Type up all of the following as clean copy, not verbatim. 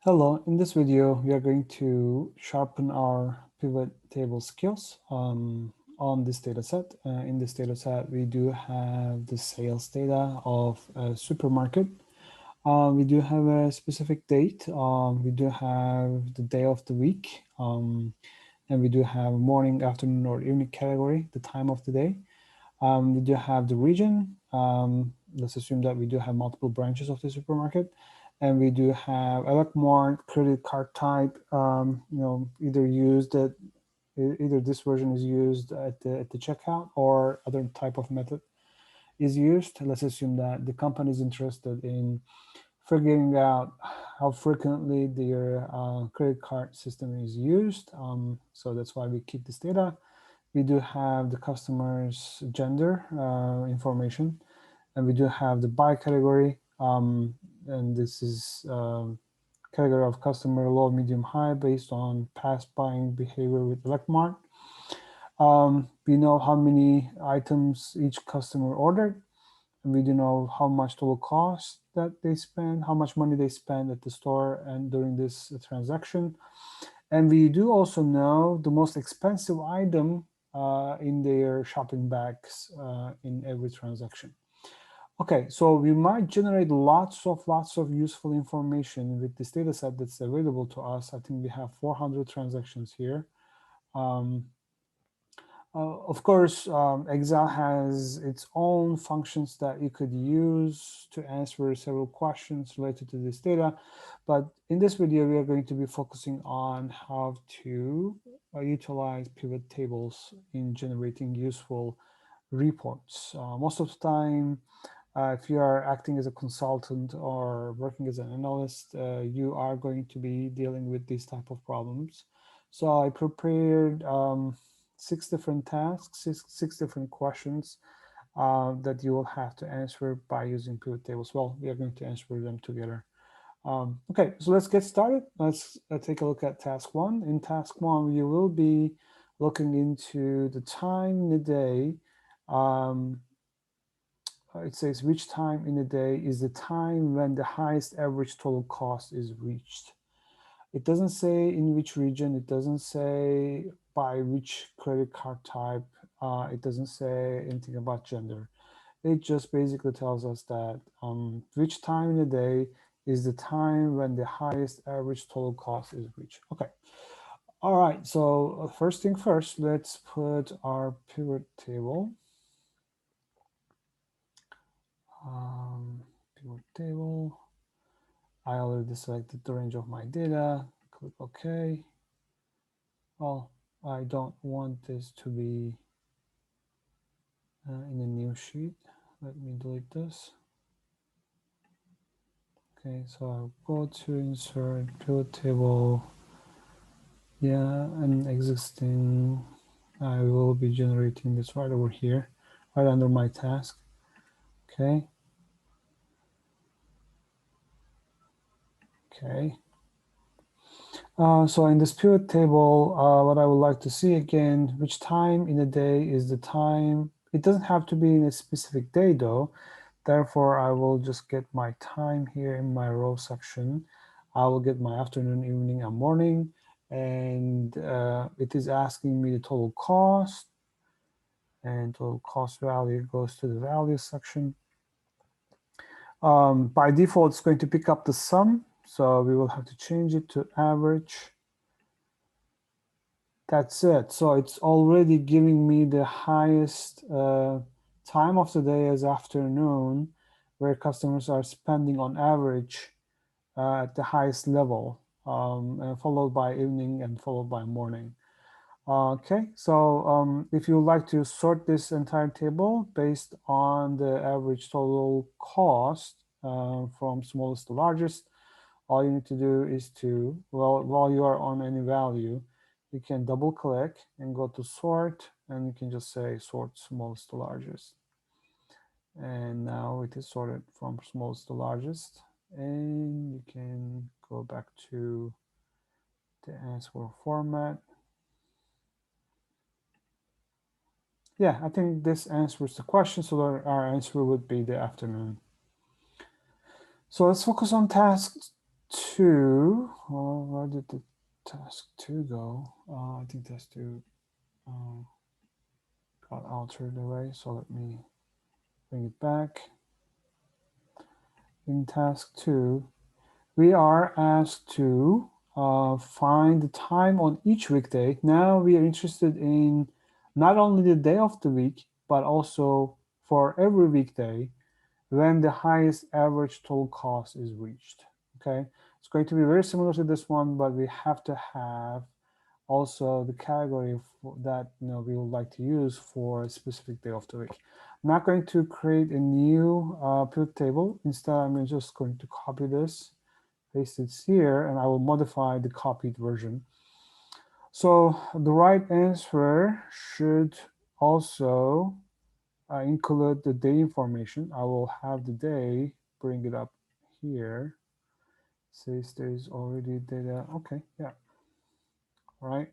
Hello, in this video, we are going to sharpen our pivot table skills on this data set. In this data set, we do have the sales data of a supermarket. We do have a specific date. We do have the day of the week. And we do have morning, afternoon, or evening category, the time of the day. We do have the region. Let's assume that we do have multiple branches of the supermarket. And we do have Elecmart credit card type, either used at either this version is used at the checkout or other type of method is used. Let's assume that the company is interested in figuring out how frequently their credit card system is used. So that's why we keep this data. We do have the customer's gender information, and we do have the by category. And this is category of customer low, medium, high based on past buying behavior with Elecmart. We know how many items each customer ordered, and we do know how much total cost that they spend, how much money they spend at the store and during this transaction. And we do also know the most expensive item in their shopping bags in every transaction. Okay, so we might generate lots of useful information with this data set that's available to us. I think we have 400 transactions here. Of course, Excel has its own functions that you could use to answer several questions related to this data. But in this video, we are going to be focusing on how to utilize pivot tables in generating useful reports. Most of the time, if you are acting as a consultant or working as an analyst, you are going to be dealing with these type of problems. So I prepared 6 different tasks, six different questions that you will have to answer by using pivot tables. Well, we are going to answer them together. Okay, so let's get started. Let's take a look at task 1. In task 1, you will be looking into the time in the day. It says which time in the day is the time when the highest average total cost is reached. It doesn't say in which region. It doesn't say by which credit card type. It doesn't say anything about gender. It just basically tells us that which time in the day is the time when the highest average total cost is reached. Okay. All right. So first thing first, let's put our pivot table. Pivot table. I already selected the range of my data. Click OK. Well, I don't want this to be in a new sheet. Let me delete this. Okay, so I'll go to insert pivot table. Yeah, an existing. I will be generating this right over here, right under my task. Okay. Okay. So in this pivot table, what I would like to see again, which time in the day is the time. It doesn't have to be in a specific day though. Therefore, I will just get my time here in my row section. I will get my afternoon, evening, and morning. And it is asking me the total cost. And total cost value goes to the value section. By default, it's going to pick up the sum. So we will have to change it to average. That's it. So it's already giving me the highest time of the day as afternoon, where customers are spending on average at the highest level, followed by evening and followed by morning. Okay, so if you would like to sort this entire table based on the average total cost from smallest to largest, all you need to do is to, well, while you are on any value, you can double click and go to sort, and you can just say sort smallest to largest. And now it is sorted from smallest to largest. And you can go back to the answer format. Yeah, I think this answers the question. So our answer would be the afternoon. So let's focus on task 2, where did the task 2 go? I think task 2 got altered away, so let me bring it back. In task 2, we are asked to find the time on each weekday. Now we are interested in not only the day of the week, but also for every weekday when the highest average total cost is reached. Okay, it's going to be very similar to this one, but we have to have also the category that we would like to use for a specific day of the week. I'm not going to create a new pivot table. Instead, I'm just going to copy this, paste it here, and I will modify the copied version. So the right answer should also include the day information. I will have the day, bring it up here. Says there's already data. Okay, yeah, right.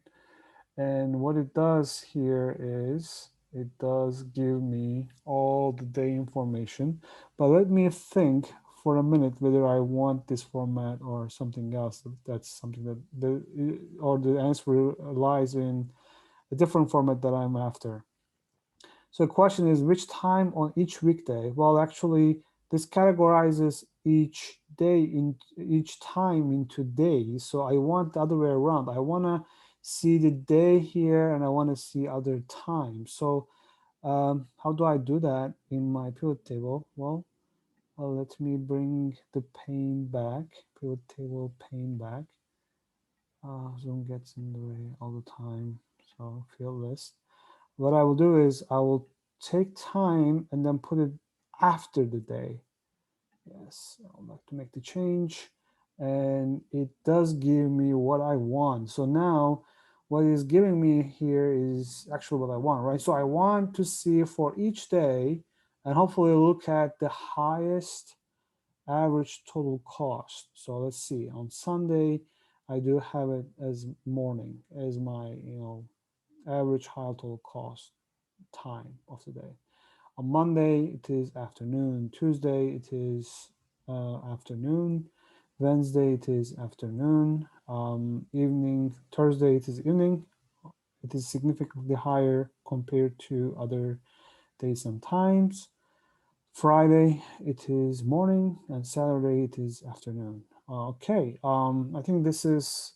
And what it does here is it does give me all the day information. But let me think for a minute whether I want this format or something else. That's something that the answer lies in a different format that I'm after. So the question is, which time on each weekday? Well, actually, this categorizes each day in each time into days. So I want the other way around. I want to see the day here and I want to see other times. So how do I do that in my pivot table? Well, let me bring the pane back, pivot table pane back. Zoom gets in the way all the time. So field list. What I will do is I will take time and then put it after the day. Yes, I would like to make the change. And it does give me what I want. So now what it's giving me here is actually what I want, right? So I want to see for each day and hopefully look at the highest average total cost. So let's see, on Sunday, I do have it as morning as my, average high total cost time of the day. On Monday, it is afternoon. Tuesday, it is afternoon. Wednesday, it is afternoon. Evening. Thursday, it is evening. It is significantly higher compared to other days and times. Friday, it is morning, and Saturday, it is afternoon. Okay, I think this is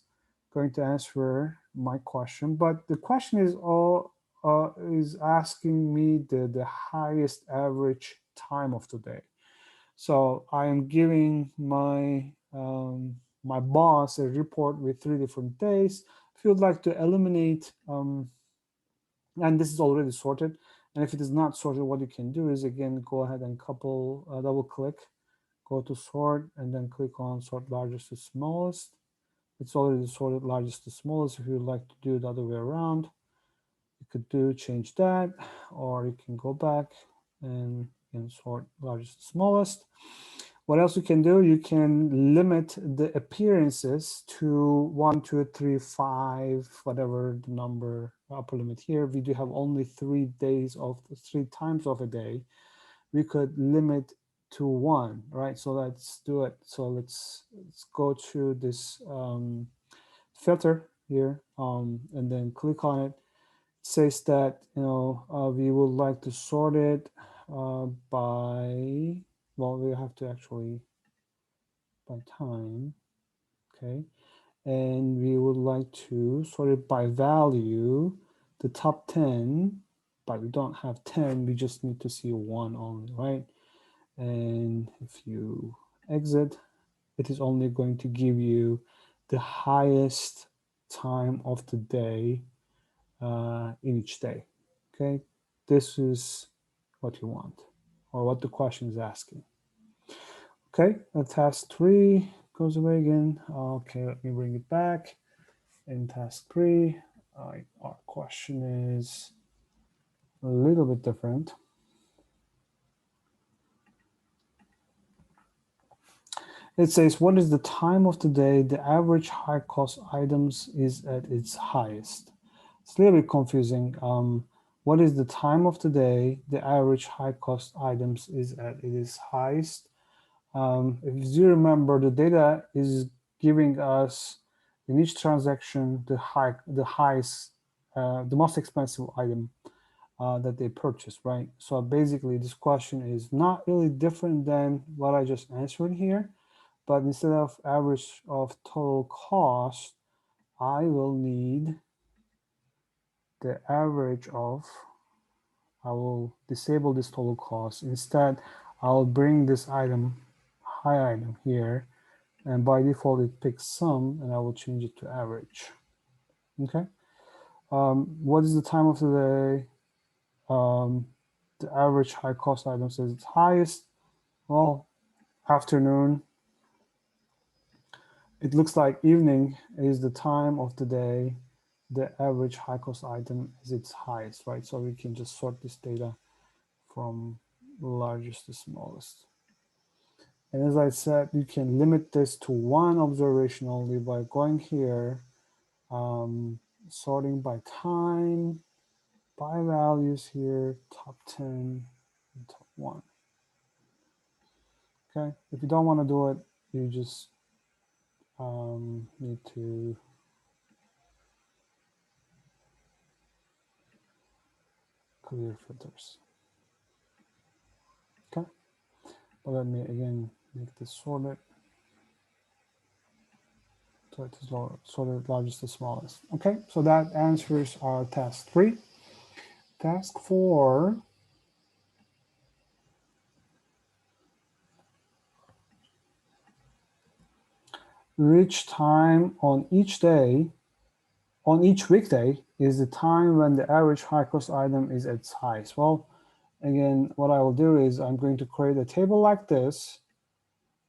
going to answer my question, but the question is asking me the highest average time of the day. So I am giving my my boss a report with 3 different days. If you'd like to eliminate, and this is already sorted, and if it is not sorted, what you can do is again go ahead and double click, go to sort, and then click on sort largest to smallest. It's already sorted largest to smallest. If you'd like to do it the other way around, you could change that, or you can go back and sort largest to smallest. What else you can do? You can limit the appearances to 1, 2, 3, 5, whatever the number upper limit here. We do have only 3 days of 3 times of a day. We could limit to 1, right? So let's do it. So let's go to this filter here and then click on it. It says that we would like to sort it by, well, we have to actually by time, okay, and we would like to sort it by value, the top 10, but we don't have 10, we just need to see 1 only, right? And if you exit, it is only going to give you the highest time of the day in each day. Okay, this is what you want, or what the question is asking. Okay, task 3 goes away again. Okay, let me bring it back. In task 3, our question is a little bit different. It says, what is the time of the day the average high cost items is at its highest? It's a little bit confusing. What is the time of the day the average high cost items is at its highest? If you remember, the data is giving us in each transaction the highest, the most expensive item that they purchased, right? So basically, this question is not really different than what I just answered here, but instead of average of total cost, I will need the average of, I will disable this total cost. Instead, I'll bring this item, high item here, and by default it picks sum, and I will change it to average. Okay. What is the time of the day? The average high cost item says it's highest. Well, afternoon. It looks like evening is the time of the day. The average high cost item is its highest, right? So we can just sort this data from largest to smallest. And as I said, you can limit this to one observation only by going here, sorting by time, by values here, top 10, and top 1. Okay, if you don't want to do it, you just need to clear filters. Okay, but let me again make this sorted. So it is sorted largest to smallest. Okay, so that answers our task 3. Task 4. Which time on each day, on each weekday, is the time when the average high cost item is at its highest? Well, again, what I will do is I'm going to create a table like this,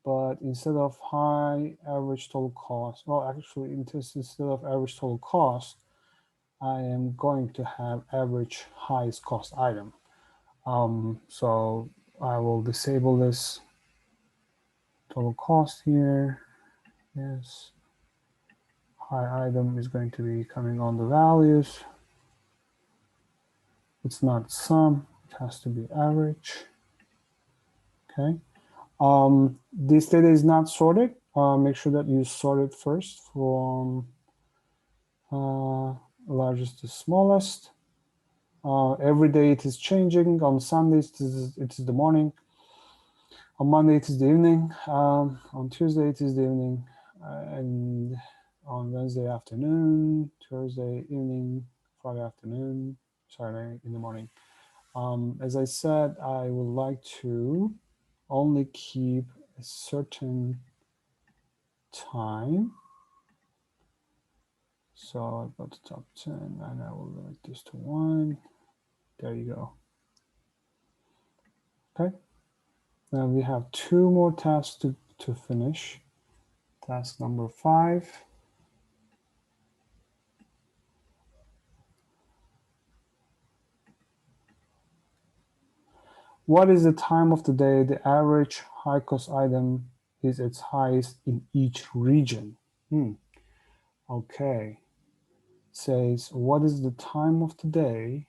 but instead of high average total cost, well, actually, instead of average total cost, I am going to have average highest cost item. So I will disable this total cost here. Yes. High item is going to be coming on the values. It's not sum, it has to be average. Okay. This data is not sorted. Make sure that you sort it first from largest to smallest. Every day it is changing. On Sundays it is the morning. On Monday it is the evening. On Tuesday it is the evening. And on Wednesday afternoon, Thursday evening, Friday afternoon, Saturday in the morning. As I said, I would like to only keep a certain time. So I've got the top 10 and I will limit this to 1. There you go. Okay. Now we have 2 more tasks to finish. Task number 5. What is the time of the day the average high cost item is its highest in each region? Okay. It says, what is the time of the day?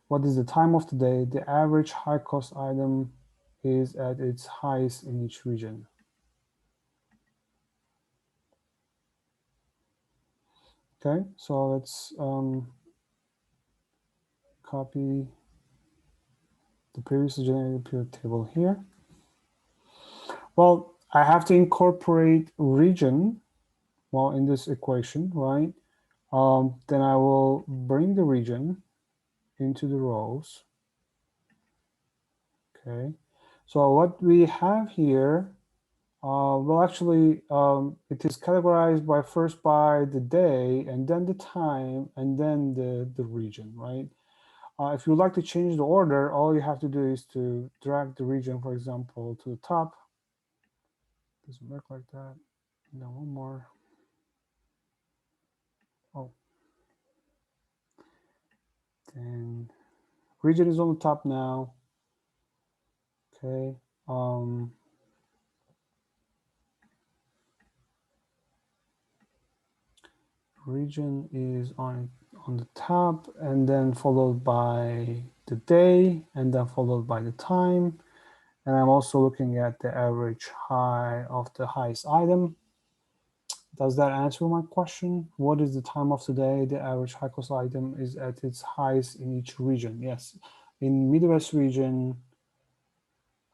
What is the time of the day the average high cost item is at its highest in each region? Okay, so let's copy the previously generated pivot table here. Well, I have to incorporate region, well, in this equation, right? Then I will bring the region into the rows. Okay, so what we have here, well, actually, it is categorized by first by the day, and then the time, and then the region, right? If you'd like to change the order, all you have to do is to drag the region, for example, to the top. Doesn't work like that. Now one more. Oh. Then region is on the top now. Okay. Region is on the top, and then followed by the day, and then followed by the time. And I'm also looking at the average high of the highest item. Does that answer my question? What is the time of the day the average high cost item is at its highest in each region? Yes, in Midwest region,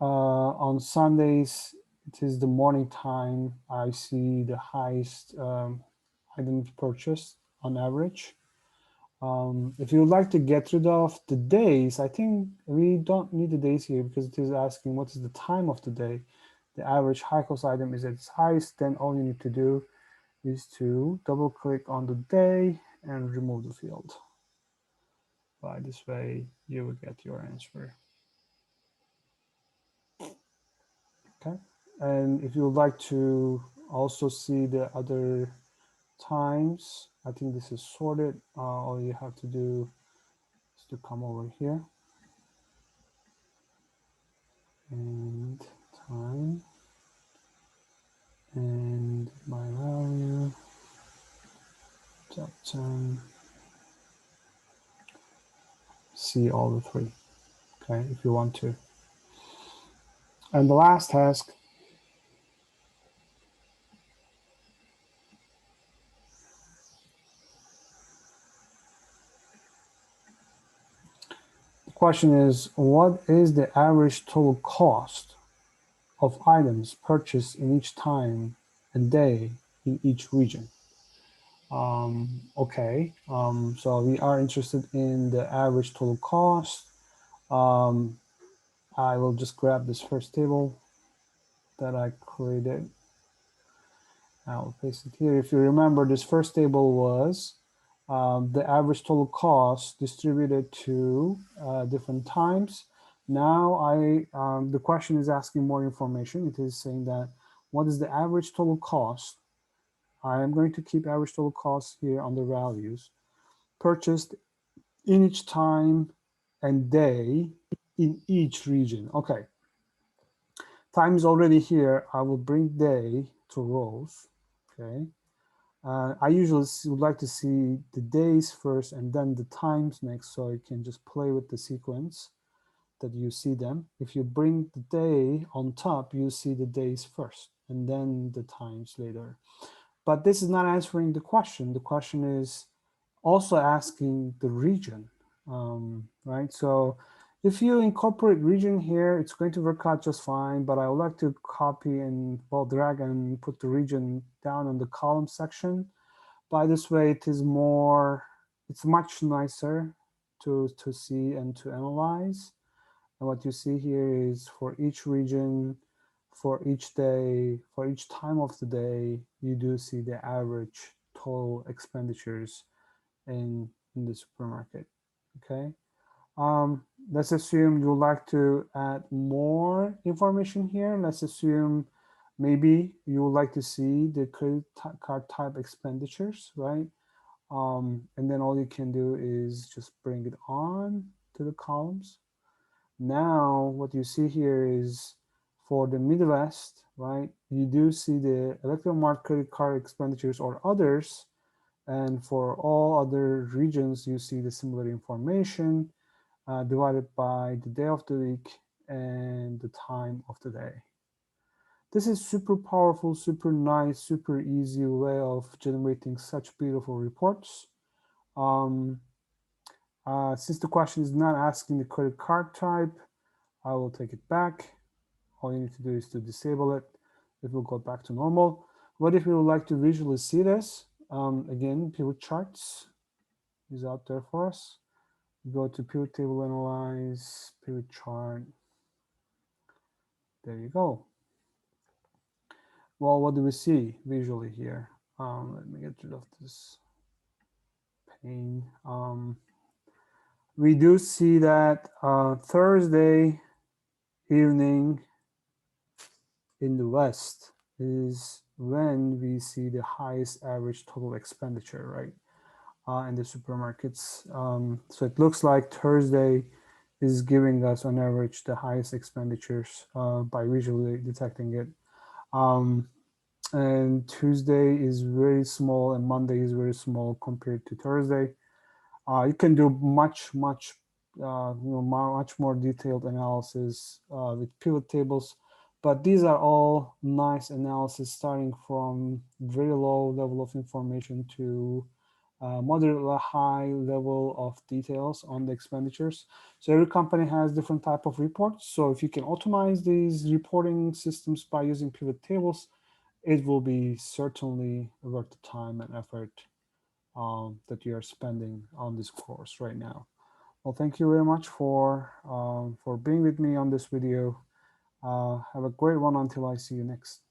on Sundays, it is the morning time. I see the highest items purchased on average. If you would like to get rid of the days, I think we don't need the days here because it is asking what is the time of the day. The average high cost item is at its highest, then all you need to do is to double click on the day and remove the field. By this way, you will get your answer. Okay, and if you would like to also see the other times, I think this is sorted. All you have to do is to come over here and time and my value top 10, see all the three, okay, if you want to. And the last task, the question is, what is the average total cost of items purchased in each time and day in each region? Okay, so we are interested in the average total cost. I will just grab this first table that I created. I'll paste it here. If you remember, this first table was the average total cost distributed to different times. Now the question is asking more information. It is saying that what is the average total cost? I am going to keep average total cost here on the values purchased in each time and day in each region. Okay, time is already here. I will bring day to rows. Okay, I usually would like to see the days first and then the times next, so you can just play with the sequence that you see them. If you bring the day on top, you see the days first and then the times later. But this is not answering the question. The question is also asking the region, right? So if you incorporate region here, it's going to work out just fine, but I would like to copy and drag and put the region down on the column section. By this way, it's much nicer to see and to analyze. And what you see here is for each region, for each day, for each time of the day, you do see the average total expenditures in the supermarket. Okay. Let's assume you would like to add more information here. Let's assume maybe you would like to see the credit card type expenditures, right? And then all you can do is just bring it on to the columns. Now, what you see here is for the Midwest, right? You do see the Electromart credit card expenditures or others. And for all other regions, you see the similar information divided by the day of the week and the time of the day. This is super powerful, super nice, super easy way of generating such beautiful reports. Since the question is not asking the credit card type, I will take it back. All you need to do is to disable it. It will go back to normal. What if you would like to visually see this? Again, pivot charts is out there for us. Go to pivot table analyze, pivot chart. There you go. Well, what do we see visually here? Let me get rid of this pane. We do see that Thursday evening in the West is when we see the highest average total expenditure, right? In the supermarkets. So it looks like Thursday is giving us on average the highest expenditures by visually detecting it. And Tuesday is very small and Monday is very small compared to Thursday. You can do much much more detailed analysis with pivot tables. But these are all nice analysis starting from very low level of information to moderate high level of details on the expenditures. So every company has different type of reports. So if you can automate these reporting systems by using pivot tables, it will be certainly worth the time and effort that you are spending on this course right now. Well, thank you very much for being with me on this video. Have a great one until I see you next.